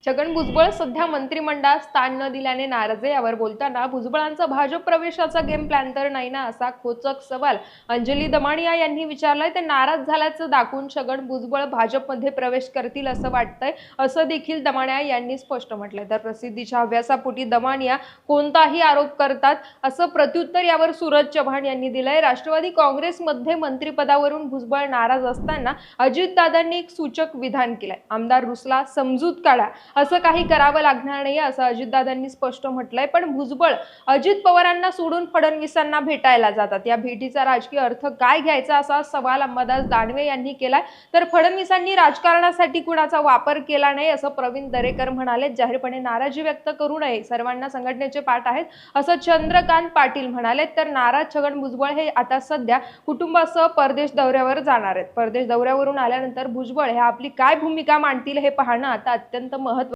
छगन भुजबळ सध्या मंत्रिमंडळात स्थान न दिल्याने नाराज आहे। यावर बोलताना भुजबळांचा भाजप प्रवेशाचा गेम प्लॅन तर नाही ना, असा खोचक सवाल अंजली दमानिया यांनी विचारलाय। ते नाराज झाल्याचं दाखवून छगन भुजबळ भाजपमध्ये प्रवेश करतील असं वाटतंय, असं देखील दमानिया यांनी स्पष्ट म्हटलंय। तर प्रसिद्धीच्या हव्यासापोटी दमानिया कोणताही आरोप करतात, असं प्रत्युत्तर यावर सूरज चव्हाण यांनी दिलंय। राष्ट्रवादी काँग्रेसमध्ये मंत्रिपदावरून भुजबळ नाराज असताना अजितदादांनी एक सूचक विधान केलंय। आमदार रुसला, समजूत काढा, असं काही करावं लागणार नाही, असं अजितदादांनी स्पष्ट म्हटलंय। पण भुजबळ अजित पवारांना सोडून फडणवीसांना भेटायला जातात, या भेटीचा राजकीय अर्थ काय घ्यायचा, असा सवाल अंबादास दानवे यांनी केलाय। तर फडणवीसांनी राजकारणासाठी कुणाचा वापर केला नाही, असं प्रवीण दरेकर म्हणाले। जाहीरपणे नाराजी व्यक्त करू नये, सर्वांना संघटनेचे पाठ आहेत, असं चंद्रकांत पाटील म्हणाले। तर नाराज छगन भुजबळ हे आता सध्या कुटुंबासह परदेश दौऱ्यावर जाणार आहेत। परदेश दौऱ्यावरून आल्यानंतर भुजबळ हे आपली काय भूमिका मांडतील हे पाहणं आता अत्यंत महत्त्वाचं